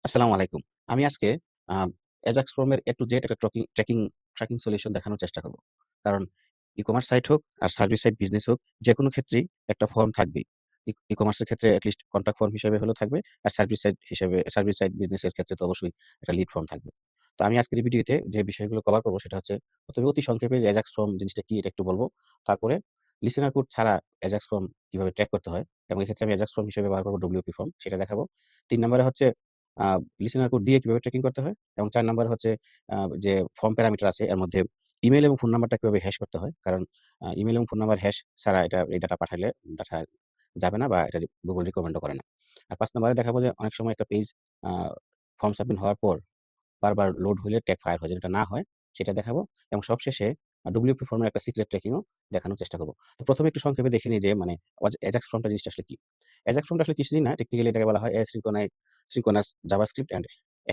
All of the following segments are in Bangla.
আসসালামু আলাইকুম। আমি আজকে আ এজাক্স ফর্মের A to Z একটা ট্র্যাকিং সলিউশন দেখানোর চেষ্টা করব। কারণ ই-কমার্স সাইট হোক আর সার্ভিস সাইট বিজনেস হোক, যেকোনো ক্ষেত্রেই একটা ফর্ম থাকবেই। ই-কমার্সের ক্ষেত্রে এট লিস্ট কন্টাক্ট ফর্ম হিসেবে হলেও থাকবে। আর সার্ভিস সাইট বিজনেসের ক্ষেত্রে তো অবশ্যই একটা লিড ফর্ম থাকবে। তো আমি আজকের এই ভিডিওতে যে বিষয়গুলো কভার করব সেটা হচ্ছে, প্রথমে অতি সংক্ষেপে যে এজাক্স ফর্ম জিনিসটা কি এটা একটু বলব। তারপরে লিসেনার কোড ছাড়া এজাক্স ফর্ম কিভাবে ট্র্যাক করতে হয় এবং এক্ষেত্রে আমি এজাক্স ফর্ম হিসেবে ব্যবহার করব WP ফর্ম, সেটা দেখাবো। ৩ নম্বরে হচ্ছে আ লিসেনার কোড দিয়ে কিভাবে ট্র্যাকিং করতে হয় এবং ৪ নাম্বার হচ্ছে আ যে ফর্ম প্যারামিটার আছে এর মধ্যে ইমেইল এবং ফোন নাম্বারটা কিভাবে হ্যাশ করতে হয়। কারণ ইমেইল এবং ফোন নাম্বার হ্যাশ ছাড়া এই ডাটা পাঠালে ডাটা যাবে না বা এটা Google রিকমেন্ডও করে না। আর ৫ নাম্বারে দেখাবো যে অনেক সময় একটা পেজ আ ফর্ম সাবমিট হওয়ার পর বারবার লোড হলে ট্যাগ ফায়ার হয়, যেটা না হয় সেটা দেখাবো। এবং সবশেষে WP ফর্মের একটা সিক্রেট ট্র্যাকিংও দেখানোর চেষ্টা করব। তো প্রথমে একটু সংক্ষেপে দেখে নিই যে মানে এজাক্স ফর্মটা জিনিসটা আসলে কি? এজাক্স ফর্মটা আসলে কিছুই না। টেকনিক্যালি এটাকে বলা হয় সিনক্রোনাস জাভাস্ক্রিপ্ট অ্যান্ড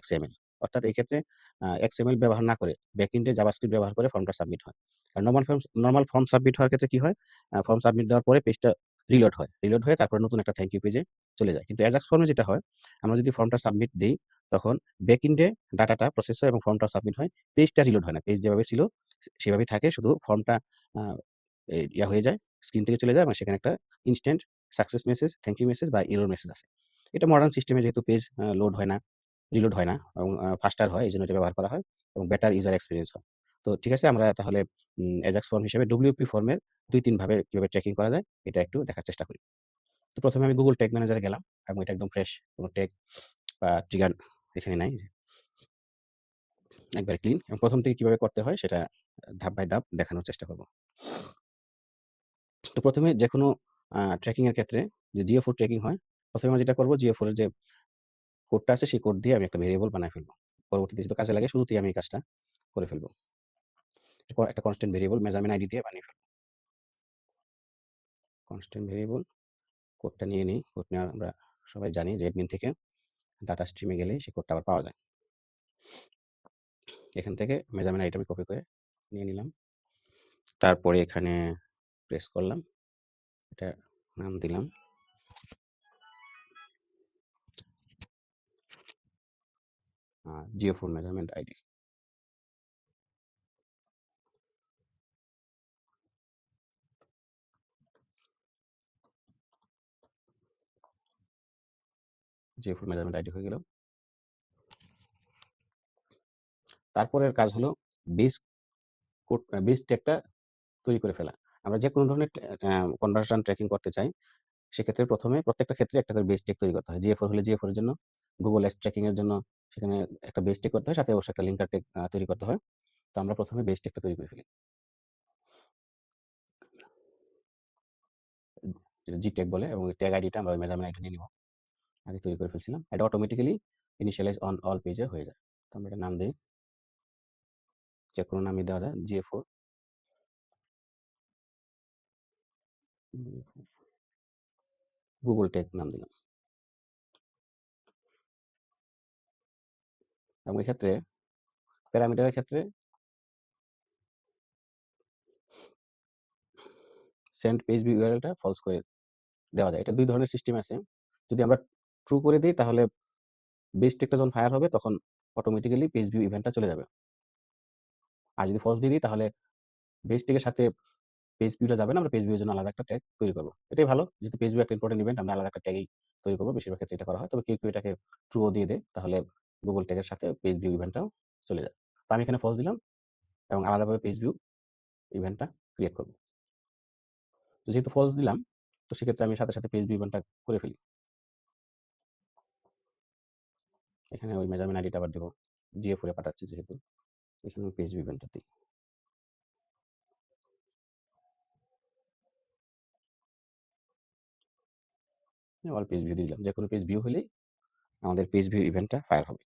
XML। অর্থাৎ এই ক্ষেত্রে XML ব্যবহার না করে ব্যাকএন্ডে জাভাস্ক্রিপ্ট ব্যবহার করে ফর্মটা সাবমিট হয়। আর নরমাল ফর্ম সাবমিট হওয়ার ক্ষেত্রে কি হয়? ফর্ম সাবমিট দেওয়ার পরে পেজটা রিলোড হয়। রিলোড হয়ে তারপরে নতুন একটা থ্যাংক ইউ পেজে চলে যায়। কিন্তু এজাক্স ফর্মে যেটা হয়, আমরা যদি ফর্মটা সাবমিট দেই তখন ব্যাকএন্ডে ডাটাটা প্রসেস হয় এবং ফর্মটা সাবমিট হয়। পেজটা রিলোড হয় না। পেজ যেভাবে ছিল সেভাবেই থাকে। শুধু ফর্মটা আ এ ইয়া হয়ে যায়, স্ক্রিন থেকে চলে যায় এবং সেখানে একটা instant success message, thank you message বা এরর মেসেজ আছে। এটা মডার্ন সিস্টেমে যেহেতু পেজ লোড হয় না, রিলোড হয় না এবং ফাস্টার হয়, এজন্য এটা ব্যবহার করা হয় এবং বেটার ইউজার এক্সপেরিয়েন্স হয়। তো ঠিক আছে, আমরা তাহলে এজাক্স ফর্ম হিসেবে WP ফর্মের ২-৩ ভাবে কিভাবে ট্র্যাকিং করা যায় এটা একটু দেখার চেষ্টা করি। তো প্রথমে আমি Google ট্যাগ ম্যানেজারে গেলাম এবং এটা একদম ফ্রেশ, কোন ট্যাগ বা ট্রিগার এখানে নাই। একবারে ক্লিন এবং ১ম থেকে কিভাবে করতে হয় সেটা ধাপ বাই ধাপ দেখানোর চেষ্টা করব। তো ১ম এ যেকোনো ট্র্যাকিং এর ক্ষেত্রে যে GA4 ট্র্যাকিং হয়, ১ম এ আমরা যেটা করব GA4 এর যে কোডটা আছে সেই কোড দিয়ে আমি একটা ভেরিয়েবল বানায় ফেলব। পরবর্তীতে যেহেতু কাজে লাগে শুরুতেই আমি এই কাজটা করে ফেলব। একটা কনস্ট্যান্ট ভেরিয়েবল মেজারমেন্ট আইডি দিয়ে বানিয়ে ফেলব। কনস্ট্যান্ট ভেরিয়েবল কোডটা নিয়ে নিই। কোড নেওয়া আমরা সবাই জানি যে অ্যাডমিন থেকে ডাটা স্ট্রিমে গেলেই সেই কোডটা আবার পাওয়া যায়। এখান থেকে মেজারমেন্ট আইডিটা আমি কপি করে নিয়ে নিলাম। তারপরে এখানে প্রেস করলাম। এটার নাম দিলাম GA4 measurement ID. GA4 measurement ID হয়ে গেল। তারপরের কাজ হলো বেস বেস ট্যাগটা তৈরি করে ফেলা। আমরা যেকোনো ধরনের কনভার্সন ট্র্যাকিং করতে চাই, সেক্ষেত্রে ১ম এ প্রত্যেকটা ক্ষেত্রে একটা করে বেস ট্যাগ তৈরি করতে হয়। GA4 হলে GA4 এর জন্য, Google Ads ট্র্যাকিং এর জন্য সেখানে একটা বেস ট্যাগ করতে হয়, সাথে অবশ্যই একটা লিঙ্কার ট্যাগ তৈরি করতে হয়। তো আমরা ১ম এ বেস ট্যাগটা তৈরি করে ফেলি। যেটা জি ট্যাগ বলে এবং ট্যাগ আইডিটা আমরা মেজারমেন্ট আইডি নিয়ে নিব। আগে তৈরি করে ফেলছিলাম। এটা অটোমেটিক্যালি ইনিশিয়ালাইজ অন অল পেজে হয়ে যায়। তো আমরা এটার নাম দেই, যেকোনো নামই দেওয়া যায়। GA4 গুগল ট্যাগ নাম দিলাম। এবং এক্ষেত্রে প্যারামিটারের ক্ষেত্রে সেন্ড পেজ ভিউ ইউআরএলটা ফলস করে দেওয়া যায়। এটা ২ ধরনের সিস্টেম আছে। যদি আমরা ট্রু করে দেই তাহলে বেস টেকটা যখন ফায়ার হবে তখন অটোমেটিক্যালি পেজ ভিউ ইভেন্টটা চলে যাবে। আর যদি ফলস দিয়ে দিই তাহলে বেস টেকের সাথে পেজ ভিউটা যাবে না। আমরা পেজ ভিউ এর জন্য আলাদা একটা ট্যাগ তৈরি করব। এটাই ভালো। যেহেতু পেজ ভিউ একটা ইম্পোর্টেন্ট ইভেন্ট, আমরা আলাদা একটা ট্যাগই তৈরি করব। বেশিরভাগ ক্ষেত্রে এটা করা হয়। তবে কেউ এটাকে ট্রু ও দিয়ে দেয়, তাহলে গুগল ট্যাগের সাথে পেজ ভিউ ইভেন্টটাও চলে যায়। তো আমি এখানে ফলস দিলাম এবং আলাদাভাবে পেজ ভিউ ইভেন্টটা ক্রিয়েট করব। তো যেহেতু ফলস দিলাম, তো সেক্ষেত্রে আমি সাথে পেজ ভিউ ইভেন্টটা করে ফেলি। এখানে ওই মেজারমেন্ট আইডিটা আবার দেব। GA4 এ পাঠাচ্ছি যেহেতু। এখানে পেজ ভিউ ইভেন্টটা দিই। অল পেজ ভিউ দিলাম। যেকোনো পেজ ভিউ হলেই আমাদের পেজ ভিউ ইভেন্টটা ফায়ার হবে।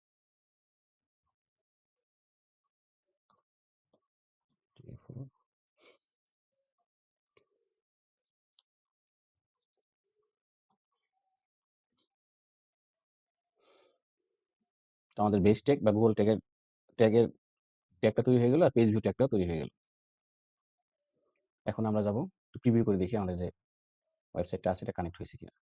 তো আমাদের বেস ট্যাগ বা গুগল ট্যাগের ট্যাগটা তৈরি হয়ে গেল আর পেজ ভিউ ট্যাগটাও তৈরি হয়ে গেল। এখন আমরা যাব একটু প্রিভিউ করে দেখি আমাদের যে ওয়েবসাইটটা আছে এটা কানেক্ট হয়েছে কিনা।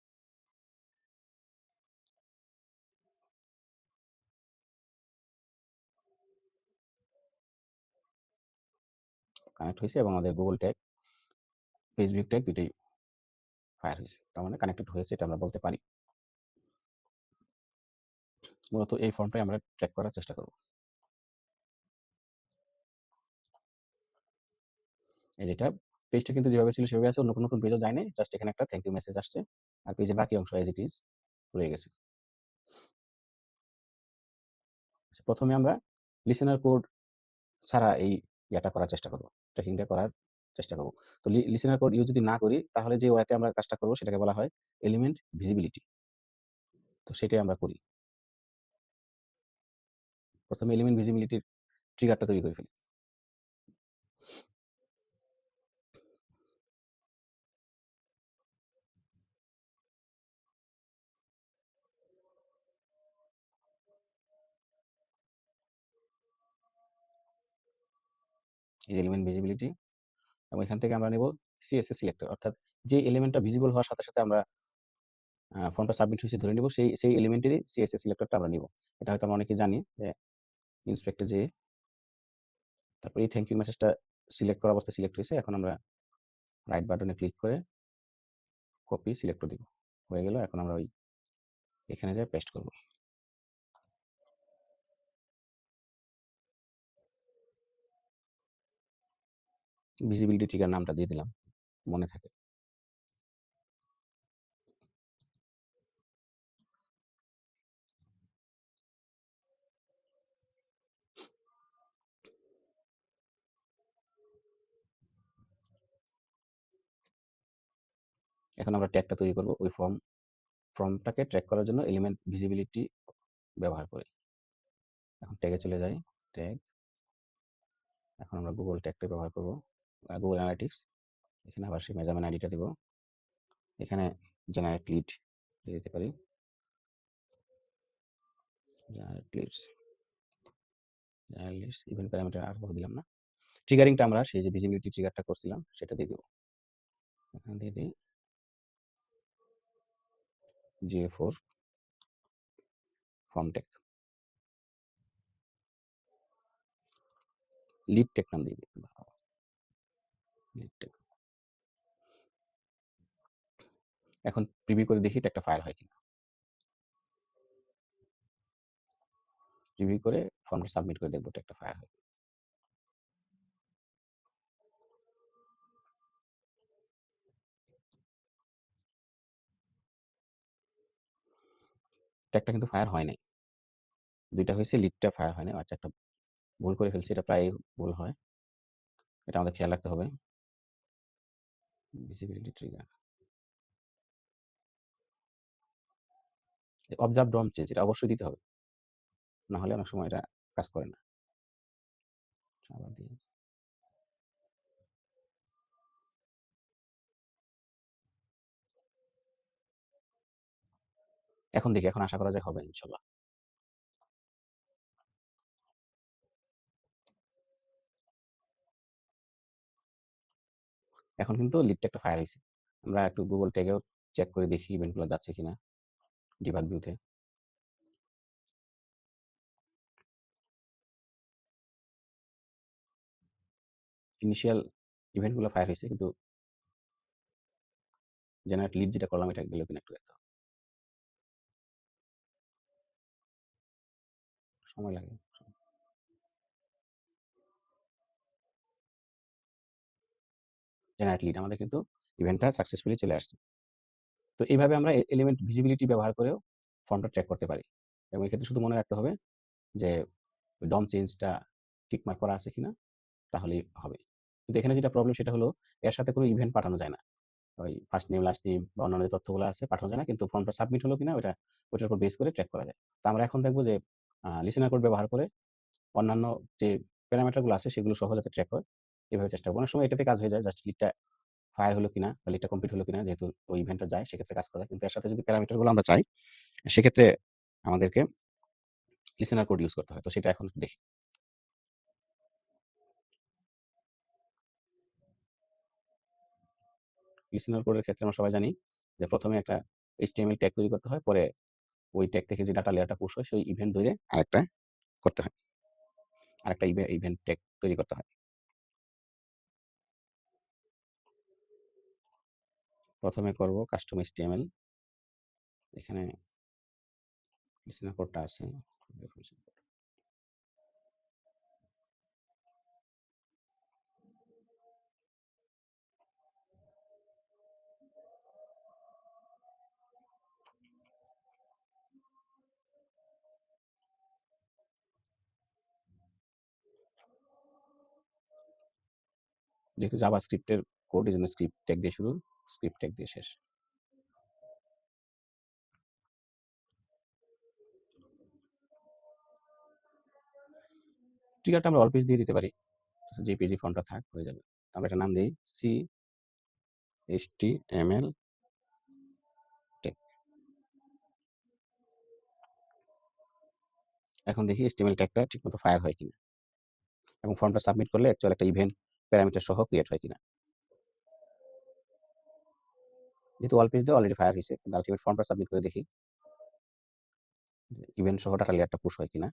কানেক্ট হয়েছে এবং আমাদের গুগল ট্যাগ, ফেসবুক ট্যাগ দুইটাই ফায়ার হয়েছে, তার মানে কানেক্টেড হয়েছে এটা আমরা বলতে পারি। মূলত এই ফর্মটাই আমরা ট্র্যাক করার চেষ্টা করব। এই যেটা পেজটা কিন্তু যেভাবে ছিল সেভাবে আছে, অন্য কোনো নতুন পেজও যায় নাই, জাস্ট এখানে একটা থ্যাংক ইউ মেসেজ আসছে, আর পেজের বাকি অংশ এজ ইট ইজ রয়ে গেছে। প্রথমে আমরা লিসেনার কোড ছাড়া এই ইয়াটা করার চেষ্টা করব, ট্র্যাকিংটা করার চেষ্টা করব। তো লিসেনার কোড ইউজ যদি না করি তাহলে যে ওয়েতে আমরা কাজটা করব সেটাকে বলা হয় এলিমেন্ট ভিজিবিলিটি। তো সেটাই আমরা করি। প্রথমে এলিমেন্ট ভিজিবিলিটির ট্রিগারটা তৈরি করে ফেলি। এই এলিমেন্ট ভিজিবিলিটি, এবং এখান থেকে আমরা নেব সিএসএস সিলেক্টর, অর্থাৎ যে এলিমেন্টটা ভিজিবল হওয়ার সাথে সাথে আমরা ফর্মটা সাবমিট হয়েছে ধরে নিব, সেই এলিমেন্টেরই সিএসএস সিলেক্টরটা আমরা নিব। এটা হয়তো আমরা অনেকে জানি যে ইন্সপেক্টর যে তারপর এই থ্যাংক ইউ মেসেজটা সিলেক্ট করা অবস্থায় সিলেক্ট হয়েছে, এখন আমরা রাইট বাটনে ক্লিক করে কপি সিলেক্ট করে দিব, হয়ে গেল। এখন আমরা ওই এখানে যাই পেস্ট করব। ভিজিবিলিটি ট্রিগার নামটা দিয়ে দিলাম, মনে থাকে। এখন আমরা ট্যাগটা তৈরি করব ওই ফর্মটাকে ট্র্যাক করার জন্য এলিমেন্ট ভিজিবিলিটি ব্যবহার করি। এখন ট্যাগে চলে যাই, ট্যাগ, এখন আমরা গুগল ট্যাগটা ব্যবহার করব, গুগল অ্যানালিটিক্স। এখানে আবার সেই মেজারমেন্ট আইডিটা দিব, এখানে জেনারেট লিড দিতে পারি, generate leads, generate leads event parameter আর দিলাম না। ট্রিগারিংটা আমরা সেই যে ভিজিবিলিটি ট্রিগারটা করছিলাম সেটা দিয়ে দেব, এখানে দিয়ে দিই GA4 form tag, lead tag নাম দিয়ে দিই, লিড ট্যাগ। এখন প্রিভিউ করে দেখি ট্যাগটা ফায়ার হয় কিনা। প্রিভিউ করে ফর্মটা সাবমিট করে দেখবো ট্যাগটা ফায়ার হয়। ট্যাগটা কিন্তু ফায়ার হয় নাই, দুইটা হয়েছে, লিডটা ফায়ার হয় না। আচ্ছা, একটা ভুল করে ফেলছি, এটা প্রায় ভুল হয়, এটা আমাদের খেয়াল রাখতে হবে। ভিজিবিলিটি ট্রিগার, অবজার্ভ ডম চেঞ্জ, এটা অবশ্যই দিতে হবে, না হলে অনেক সময় এটা কাজ করে না। আবার দিই, এখন দেখি, এখন আশা করা যায় হবে ইনশাল্লাহ। এখন কিন্তু লিডটা একটা ফায়ার হয়েছে। আমরা একটু গুগল ট্যাগেও চেক করে দেখি ইভেন্টগুলো যাচ্ছে কিনা ডিবাগ ভিউতে। ইনিশিয়াল ইভেন্টগুলো ফায়ার হয়েছে, কিন্তু জেনারেট লিড যেটা করলাম এটা গেলেও কিনা একটু দেখতে হবে, সময় লাগে। জেনারেট লিড আমাদের কিন্তু ইভেন্টটা সাকসেসফুলি চলে আসছে। তো এইভাবে আমরা এলিমেন্ট ভিজিবিলিটি ব্যবহার করেও ফর্মটা ট্র্যাক করতে পারি, এবং এক্ষেত্রে শুধু মনে রাখতে হবে যে ডম চেঞ্জটা টিকমার্ক করা আছে কিনা, তাহলেই হবে। কিন্তু এখানে যেটা প্রবলেম সেটা হলো এর সাথে কোনো ইভেন্ট পাঠানো যায় না, ওই ফার্স্ট নেম লাস্ট নেম বা অন্যান্য যে তথ্যগুলো আছে পাঠানো যায় না, কিন্তু ফর্মটা সাবমিট হলো কিনা ওটার উপর বেস করে ট্র্যাক করা যায়। তো আমরা এখন দেখবো যে লিসেনার কোড ব্যবহার করে অন্যান্য যে প্যারামিটারগুলো আছে সেগুলো সহ যাতে ট্র্যাক হয়, এভাবে চেষ্টা করবো। অনেক সময় এটাতে কাজ হয়ে যায়, জাস্ট লিডটা ফায়ার হলো কিনা বা লিডটা কমপ্লিট হলো কিনা, যেহেতু ওই ইভেন্টটা যায় সেক্ষেত্রে কাজ করা যায়। কিন্তু এর সাথে যদি প্যারামিটারগুলো আমরা চাই সেক্ষেত্রে আমাদেরকে লিসেনার কোড ইউজ করতে হয়। তো সেটা এখন দেখি। লিসেনার কোডের ক্ষেত্রে আমরা সবাই জানি যে প্রথমে একটা HTML ট্যাগ তৈরি করতে হয়, পরে ওই ট্যাগ থেকে যে ডাটা লেয়ারটা পুশ হয় সেই ইভেন্ট ধরে আরেকটা করতে হয়, আরেকটা ইভেন্ট ট্যাগ তৈরি করতে হয়। প্রথমে করব কাস্টম HTML। এখানে লিসেনার কোডটা আছে। যেহেতু জাভাস্ক্রিপ্টের কোড, এই জন্য স্ক্রিপ্ট ট্যাগ দিয়ে শুরু, স্ক্রিপ্ট ট্যাগ দিয়ে শেষ। ট্রিগারটা আমরা অল পেজ দিয়ে দিতে পারি, যে পেজে ফর্মটা থাক হয়ে যাবে। আমরা একটা নাম দিই CHTML ট্যাগ। এখন দেখি HTML ট্যাগটা ঠিকমতো ফায়ার হয় কিনা, এবং ফর্মটা সাবমিট করলে অ্যাকচুয়াল একটা ইভেন্ট প্যারামিটার সহ ক্রিয়েট হয় কিনা। যেহেতু অল পেজ দিয়ে অলরেডি ফায়ার হয়েছে, আলটিমেট ফর্মটা সাবমিট করে দেখি ইভেন্ট সহ ডাটা লেয়ারটা পুশ হয় কিনা।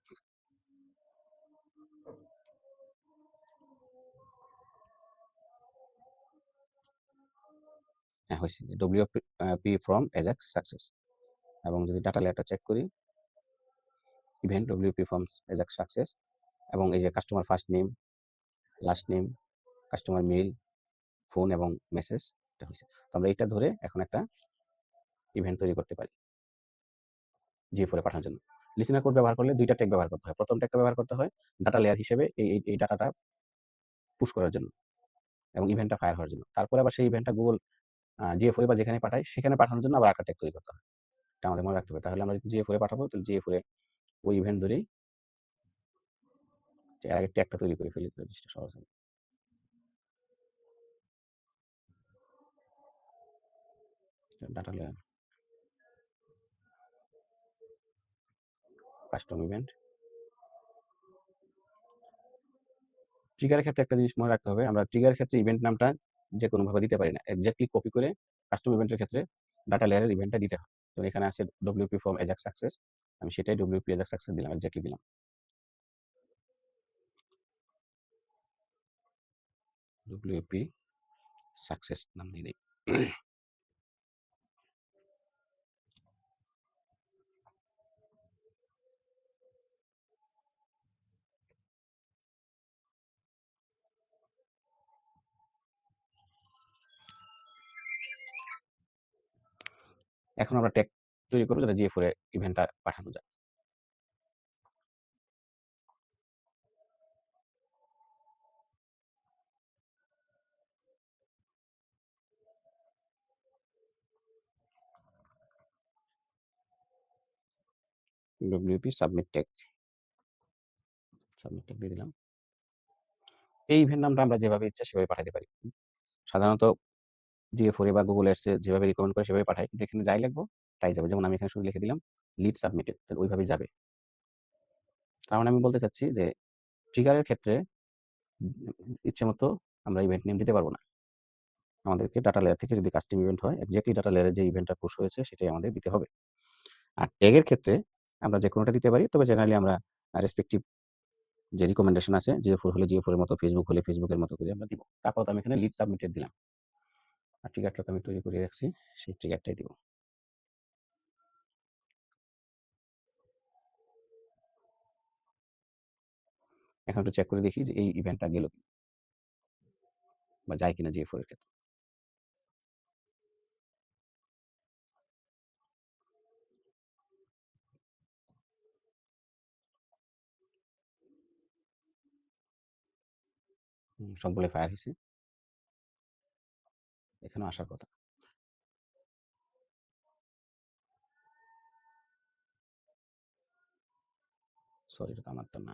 হ্যাঁ, হয়েছে। WP from AJAX success. এবং যদি ডাটা লেয়ারটা চেক করি, event WP from AJAX success, এবং এই যে customer first name, last name, customer mail, phone এবং মেসেজ, এটা হয়েছে। তো আমরা এটা ধরে এখন একটা ইভেন্ট তৈরি করতে পারি GA4 পাঠানোর জন্য। লিসেনার কোড ব্যবহার করলে দুইটা ট্যাগ ব্যবহার করতে হয়। প্রথম ট্যাগটা ব্যবহার করতে হয় ডাটা লেয়ার হিসেবে এই ডাটাটা পুশ করার জন্য এবং ইভেন্টটা ফায়ার হওয়ার জন্য। তারপরে আবার সেই ইভেন্টটা গুগল GA4 বা যেখানে পাঠায় সেখানে পাঠানোর জন্য আবার একটা ট্যাগ তৈরি করতে হয়। এটা আমাদের মনে রাখতে হবে। তাহলে আমরা যদি GA4 পাঠাবো, তাহলে GA4 ওই ইভেন্ট ধরেই এর আগে ট্যাগটা তৈরি করে ফেলি, তাহলে জিনিসটা সহজ হবে। Data layer, custom event. ট্রিগারের ক্ষেত্রে একটা জিনিস মনে রাখতে হবে, আমরা ট্রিগারের ক্ষেত্রে ইভেন্ট নামটা যে কোনোভাবে দিতে পারি না। এক্স্যাক্টলি কপি করে কাস্টম ইভেন্টের ক্ষেত্রে ডাটা লেয়ারের ইভেন্টটা দিতে হয়। তো এখানে আছে WP ফ্রম এজাক্স সাকসেস, আমি সেটাই WP এজাক্স সাকসেস দিলাম, এক্স্যাক্টলি দিলাম। WP সাকসেস নাম দিয়ে দিই। এখন আমরা ট্যাগ তৈরি করবো যাতে GA4 ইভেন্টটা পাঠানো যায়। WP submit tag, submit tag দিয়ে দিলাম। এই ইভেন্ট নামটা আমরা যেভাবে ইচ্ছা সেভাবে পাঠাতে পারি। সাধারণত GA4 বা গুগল এডসে যেভাবে রিকমেন্ড করে সেভাবে পাঠাই, কিন্তু এখানে যাই লিখবো তাই যাবে। যেমন আমি এখানে শুধু লিখে দিলাম লিড সাবমিটেড, তাহলে ওইভাবেই যাবে। তার মানে আমি বলতে চাচ্ছি যে ট্রিগারের ক্ষেত্রে ইচ্ছে মতো আমরা ইভেন্ট নেম দিতে পারবো না। আমাদেরকে ডাটা লেয়ার থেকে যদি কাস্টম ইভেন্ট হয়, এক্স্যাক্টলি ডাটা লেয়ারে যে ইভেন্টটা পুশ হয়েছে সেটাই আমাদের দিতে হবে। আর ট্যাগের ক্ষেত্রে আমরা যে কোনোটা দিতে পারি, তবে জেনারেলি আমরা রেসপেক্টিভ যে রিকমেন্ডেশন আছে, GA4 হলে GA4 এর মতো, ফেসবুক হলে ফেসবুকের মতো করে আমরা দিব। আপাতত আমি এখানে লিড সাবমিটেড দিলাম। আর ট্রিগারটা আমি তৈরি করে রাখছি, সেই ট্রিগারটাই দিব। এখন একটু চেক করে দেখি যে এই ইভেন্টটা গেল বা যায় কিনা GA4 এর ক্ষেত্রে। সবগুলো ফায়ার হয়েছে, এখানেও আসার কথা। সরি, এটা তো আমারটা না।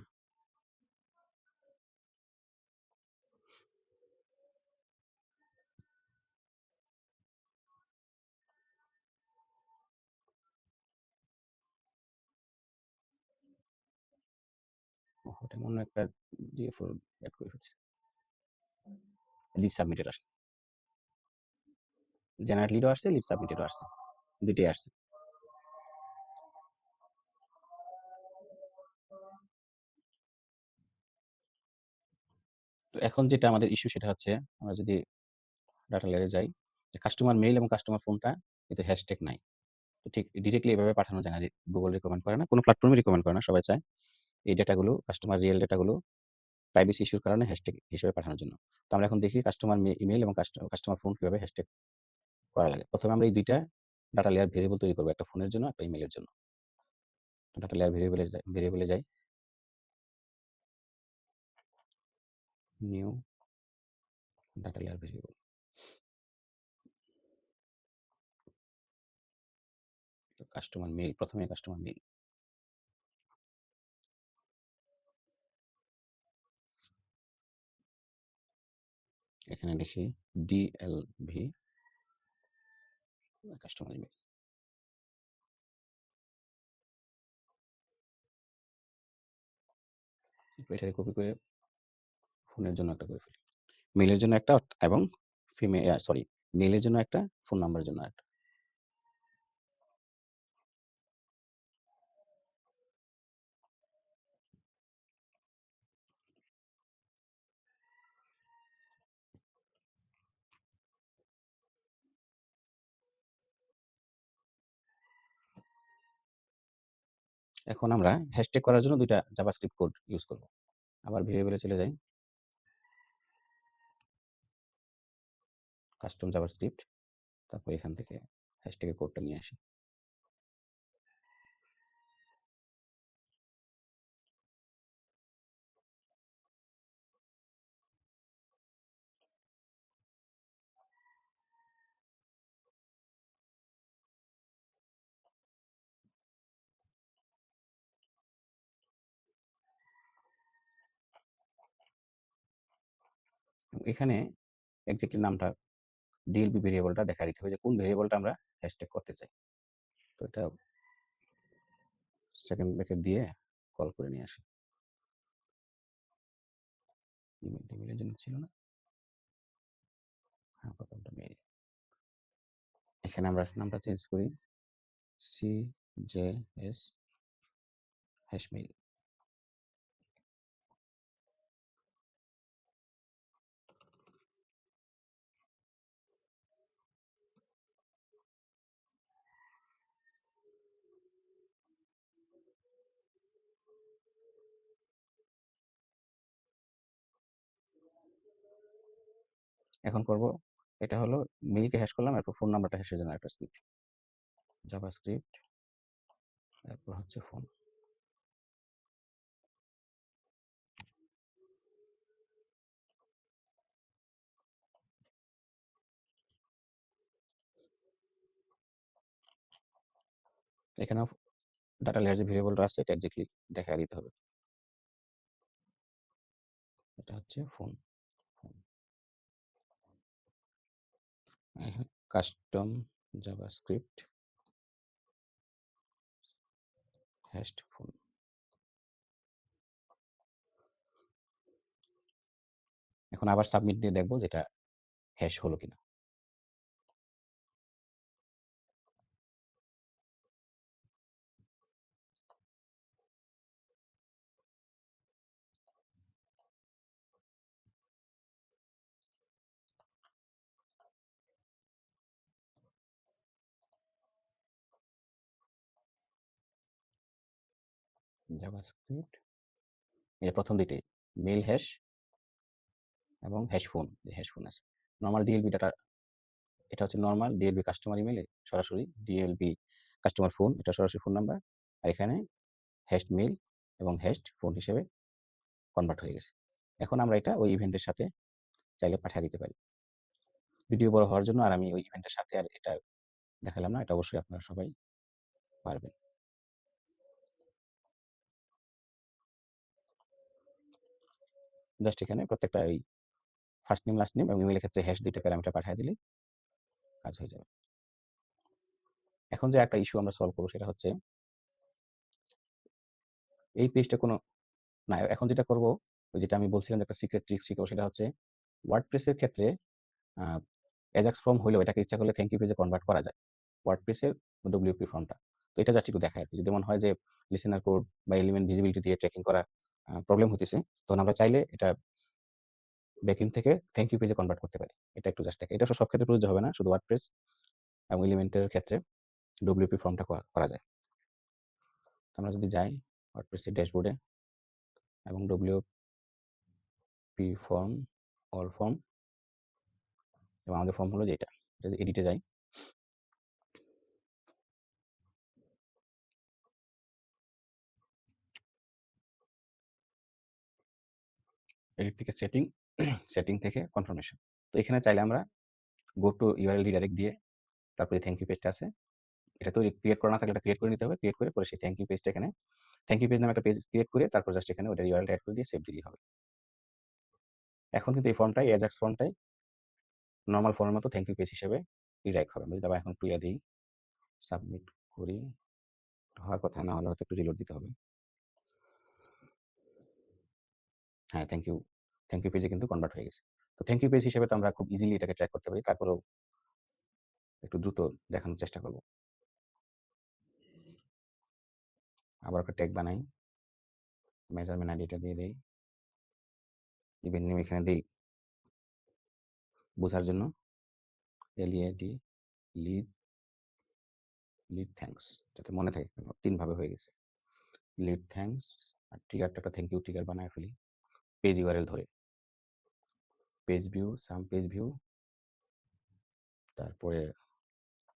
ওটা মনে হয় একটা GA4 অ্যাড করে ফেলছে। লিড সাবমিটেড আসছে, জেনারেট লিডও আসছে, লিড সাবমিটেডও আসছে, দুইটাই আসছে। তো এখন যেটা আমাদের ইস্যু সেটা হচ্ছে, আমরা যদি ডাটা লেয়ারে যাই, কাস্টমার মেইল এবং কাস্টমার ফোনটা কিন্তু হ্যাশট্যাগ নাই। তো ঠিক ডিরেক্টলি এভাবে পাঠানো যায় না। গুগল রিকমেন্ড করে না, কোনো প্ল্যাটফর্মই রিকমেন্ড করে না। সবাই চায় এই ডেটাগুলো, কাস্টমার রিয়েল ডেটাগুলো প্রাইভেসি ইস্যুর কারণে হ্যাশট্যাগ হিসেবে পাঠানোর জন্য। তো আমরা এখন দেখি কাস্টমার ইমেইল এবং কাস্টমার ফোন কিভাবে হ্যাশট্যাগ করা লাগে। প্রথমে আমরা এই ২ টা ডাটা লেয়ার ভেরিয়েবল তৈরি করব, একটা ফোনের জন্য, একটা ইমেইলের জন্য। ডাটা লেয়ার ভেরিয়েবলে যাই, new data layer variable. Customer mail, প্রথমে কাস্টমার মেইল। এখানে লিখি DLV কাস্টমার ইমেইল। এটাকে কপি করে ফোনের জন্য একটা করে ফেলি। মেইলের জন্য একটা এবং মেইলের জন্য একটা, ফোন নাম্বারের জন্য একটা। এখন আমরা হ্যাশট্যাগ করার জন্য ২ টা জাভাস্ক্রিপ্ট কোড ইউজ করব। আবার ভেরিয়েবলে চলে যাই, কাস্টম জাভাস্ক্রিপ্ট, তারপর এখান থেকে হ্যাশট্যাগের কোডটা নিয়ে আসি। এখানে এক্সাক্টলি নামটা ডিএলবি ভেরিয়েবলটা দেখা দিতে হবে যে কোন ভেরিয়েবলটা আমরা হ্যাশট্যাগ করতে চাই। তো এটা সেকেন্ড ব্র্যাকেট দিয়ে কল করে নিয়ে আসি। ইমেইলের জন্য ছিল না? হ্যাঁ, প্রথমটা মেইল। এখানে আমরা নামটা চেঞ্জ করি, CJS হ্যাশমেইল। এখন করব, এটা হলো মেইলকে হ্যাশ করলাম, এরপর ফোন নাম্বারটা হ্যাশের জন্য একটা স্ক্রিপ্ট, জাভাস্ক্রিপ্ট, তারপর হচ্ছে ফোন। এখানেও ডাটা লেয়ার যে ভেরিয়েবলটা আছে এটা এক্স্যাক্টলি দেখা দিতে হবে। এটা হচ্ছে phone. Custom JavaScript hashed phone. এখন আবার সাবমিট দিয়ে দেখবো যেটা হ্যাশ হলো কিনা। জাভাস্ক্রিপ্ট, এই প্রথম দুইটাই মেইল হ্যাশ এবং হ্যাশ ফোন, যে হ্যাশ ফোন আছে। নর্মাল ডিএলবি ডাটা, এটা হচ্ছে নর্মাল ডিএলবি কাস্টমার ইমেইলে সরাসরি ডিএলবি কাস্টমার ফোন, এটা সরাসরি ফোন নাম্বার। আর এখানে হ্যাশড মেইল এবং হ্যাশড ফোন হিসেবে কনভার্ট হয়ে গেছে। এখন আমরা এটা ওই ইভেন্টের সাথে চাইলে পাঠিয়ে দিতে পারি। ভিডিও বড় হওয়ার জন্য আর আমি ওই ইভেন্টের সাথে আর এটা দেখালাম না, এটা অবশ্যই আপনারা সবাই পারবেন। জাস্ট এখানে প্রত্যেকটা ওই ফার্স্ট নেম, লাস্ট নেম এবং ইমেইলের ক্ষেত্রে হ্যাশ ২ টা প্যারামিটার পাঠিয়ে দিলেই কাজ হয়ে যাবে। এখন যে একটা ইস্যু আমরা সলভ করবো সেটা হচ্ছে এই পেজটা কোনো না, এখন যেটা করব ওই যেটা আমি বলছিলাম যে একটা সিক্রেট ট্রিক শিখবো, সেটা হচ্ছে ওয়ার্ডপ্রেসের ক্ষেত্রে অ্যাজাক্স ফর্ম হলেও এটাকে ইচ্ছা করলে থ্যাংক ইউ পেজে কনভার্ট করা যায়, ওয়ার্ডপ্রেসের ডব্লিউপি ফর্মটা। তো এটা জাস্ট একটু দেখায়, যদি মনে হয় যে লিসেনার কোড বা এলিমেন্ট ভিজিবিলিটি দিয়ে ট্র্যাকিং করা প্রবলেম হতেছে, তখন আমরা চাইলে এটা ব্যাকএন্ড থেকে থ্যাংক ইউ পেজে কনভার্ট করতে পারি। এটা একটু জাস্ট এটা সব ক্ষেত্রে প্রযোজ্য হবে না, শুধু ওয়ার্ডপ্রেস এবং এলিমেন্টের ক্ষেত্রে ডব্লিউপি ফর্মটা করা যায়। আমরা যদি যাই ওয়ার্ডপ্রেসের ড্যাশবোর্ডে এবং ডব্লিউপি ফর্ম, অল ফর্ম, এবং আমাদের ফর্ম হলো যেটা, যদি এডিটে যাই, এডিট থেকে সেটিং, সেটিং থেকে কনফার্মেশন। তো এখানে চাইলে আমরা গো টু ইউআরএল রিডাইরেক্ট দিয়ে তারপরে থ্যাংক ইউ পেজটা আছে, এটা তো ক্রিয়েট করা না থাকলে এটা ক্রিয়েট করে নিতে হবে, ক্রিয়েট করে পরে সেই থ্যাংক ইউ পেজটা এখানে থ্যাংক ইউ পেজ নামে একটা পেজ ক্রিয়েট করে তারপর জাস্ট এখানে ওটা ইউআরএল অ্যাড করে দিয়ে সেভ দিলেই হবে। এখন কিন্তু এই ফর্মটাই এজাক্স ফর্মটাই নর্মাল ফর্মের মতো থ্যাংক ইউ পেজ হিসেবে রিডাইরেক্ট হবে। আমি যদি আবার এখন ক্রিয়া দিই, সাবমিট করি, হওয়ার কথা না হলে হয়তো একটু রিলোড দিতে হবে। হ্যাঁ, থ্যাংক ইউ পেজে কিন্তু কনভার্ট হয়ে গেছে। তো থ্যাংক ইউ পেজ হিসেবে তো আমরা খুব ইজিলি এটাকে ট্র্যাক করতে পারি। তারপরেও একটু দ্রুত দেখানোর চেষ্টা করব। আবার একটা ট্যাগ বানাই, মেজারমেন্ট আইডিটা দিয়ে দেই, ইভেন্ট নেম এখানে দিই বোঝার জন্য, LEAD, লিড লিড থ্যাঙ্কস, যাতে মনে থাকে। 3 ভাবে হয়ে গেছে, লিড থ্যাঙ্কস। আর ট্রিগারটা একটা থ্যাংক ইউ ট্রিগার বানায় ফেলি পেজ ইউআরএল ধরে, page view, some page view, তারপরে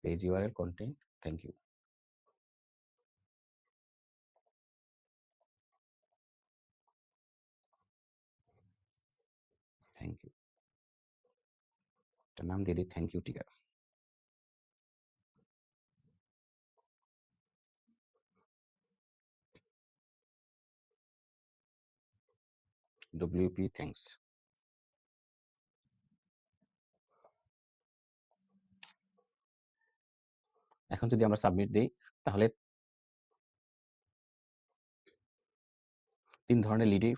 page URL content thank you. Thank you, নাম দিয়ে দিই thank you trigger. WP thanks. এখন যদি আমরা সাবমিট দিই তাহলে 3 ধরনের লিডই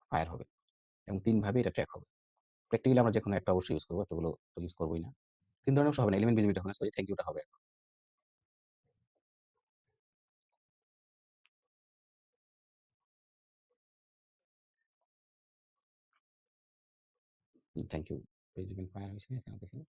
ফায়ার হবে এবং 3 ভাবে এটা ট্র্যাক হবে। প্র্যাকটিক্যালি আমরা যেকোনো একটা অবশ্যই ইউজ করবো, এতগুলো তো ইউজ করবোই না। 3 ধরনের অবশ্য হবে না, এলিমেন্ট ভিজিবিলিটি হবে না, সরি থ্যাংক ইউটা হবে। Thank you page event fire হয়েছে এখানে দেখেন।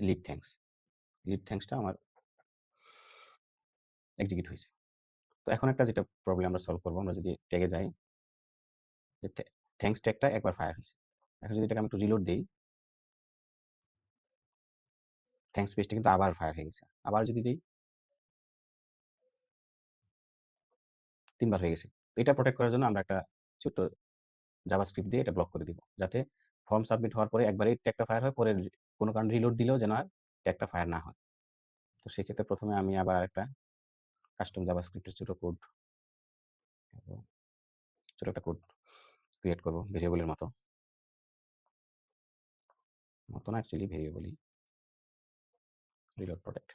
লিড থ্যাঙ্কস, লিড থ্যাঙ্কসটা আমার এক্সিকিউট হয়েছে। তো এখন একটা যেটা প্রবলেম আমরা সলভ করবো, আমরা যদি ট্যাগে যাই, যে থ্যাঙ্কস ট্যাগটা একবার ফায়ার হয়েছে, এখন যদি এটাকে আমি একটু রিলোড দিই, থ্যাঙ্কস পেজটা কিন্তু আবার ফায়ার হয়ে গেছে। আবার যদি দিই 3 বার হয়ে গেছে। তো এটা প্রোটেক্ট করার জন্য আমরা একটা ছোট্ট জাভাস্ক্রিপ্ট দিয়ে এটা ব্লক করে দিব, যাতে ফর্ম সাবমিট হওয়ার পরে একবারই ট্যাগটা ফায়ার হয়, পরে কোনো কারণে রিলোড দিলেও যেন আর ট্যাগটা ফায়ার না হয়। তো সেক্ষেত্রে প্রথমে আমি আবার একটা কাস্টম জাভাস্ক্রিপ্টের ছোট একটা কোড ক্রিয়েট করব ভেরিয়েবলের মতো, না অ্যাকচুয়ালি ভেরিয়েবলই, রিলোড প্রোটেক্ট।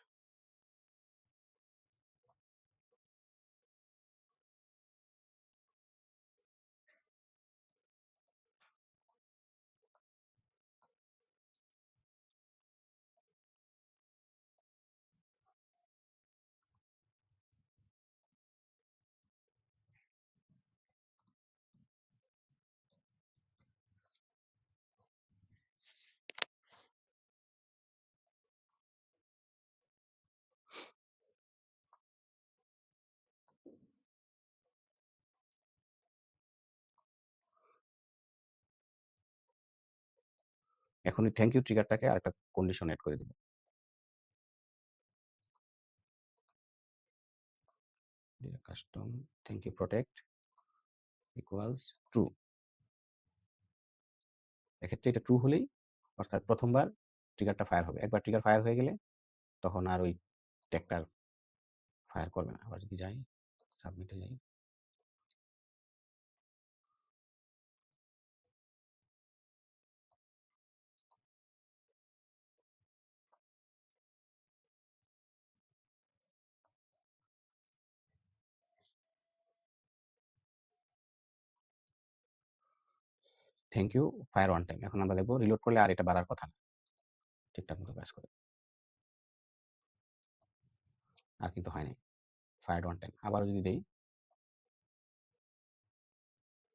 এখন এই থ্যাংক ইউ ট্রিগারটাকে আরেকটা কন্ডিশন এড করে দিব, custom thank you protect equals true. এক্ষেত্রে এটা ট্রু হলেই, অর্থাৎ প্রথমবার ট্রিগারটা ফায়ার হবে। একবার ট্রিগার ফায়ার হয়ে গেলে তখন আর ওই ট্যাগটা ফায়ার করবে না। আবার যদি যাই, সাবমিটে যাই, thank you, fire one time. এখন আমরা দেখব রিলোড করলে আর এটা বাড়ার কথা না। ঠিকঠাক মতো কাজ করে। আর কিন্তু হয় নাই। Fire one time. আবারও যদি দেই,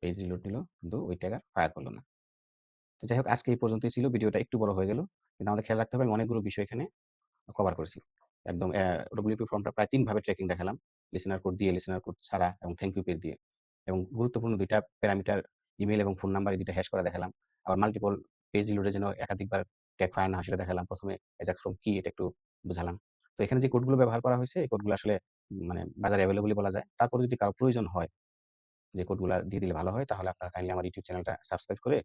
পেজ রিলোড নিল কিন্তু ওই ট্যাগ আর ফায়ার করল না। তো যাই হোক, আজকে এই পর্যন্তই ছিল। ভিডিওটা একটু বড় হয়ে গেল। কিন্তু আমাদের খেয়াল রাখতে হবে আমি অনেকগুলো বিষয় এখানে কভার করেছি। একদম ডব্লিউপি ফর্মটা প্রায় ৩ ভাবে ট্র্যাকিং দেখালাম। লিসেনার কোড দিয়ে, লিসেনার কোড ছাড়া এবং থ্যাংক ইউ পেজ দিয়ে। এবং গুরুত্বপূর্ণ ২ টা প্যারামিটার ইমেইল এবং ফোন নাম্বার এই ২ টা হ্যাশ করা দেখালাম। আবার মাল্টিপল পেজ রিলোডে যেন একাধিকবার ট্যাগ ফায়ার না হয় সেটা দেখালাম। ১ম এ অ্যাজাক্স ফ্রম কি এটা একটু বুঝালাম। তো এখানে যে কোডগুলো ব্যবহার করা হয়েছে এই কোডগুলো আসলে মানে বাজারে এভেইলেবলই বলা যায়। তারপরে যদি কারো প্রয়োজন হয় যে কোডগুলা দিয়ে দিলে ভালো হয় তাহলে আপনারা কাইন্ডলি আমার ইউটিউব চ্যানেলটা সাবস্ক্রাইব করে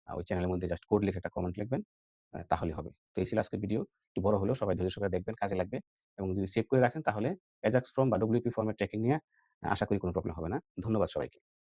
ওই চ্যানেলের মধ্যে জাস্ট কোড লিখে একটা কমেন্ট লিখবেন। তাহলেই হবে। তো এই ছিল আজকের ভিডিও। একটু বড় হলেও সবাই ধৈর্য সহকারে দেখবেন, কাজে লাগবে। এবং যদি সেভ করে রাখেন তাহলে অ্যাজাক্স ফর্ম বা ডব্লিউপি ফর্মের ট্র্যাকিং নিয়ে আশা করি কোনো প্রবলেম হবে না। ধন্যবাদ সবাইকে।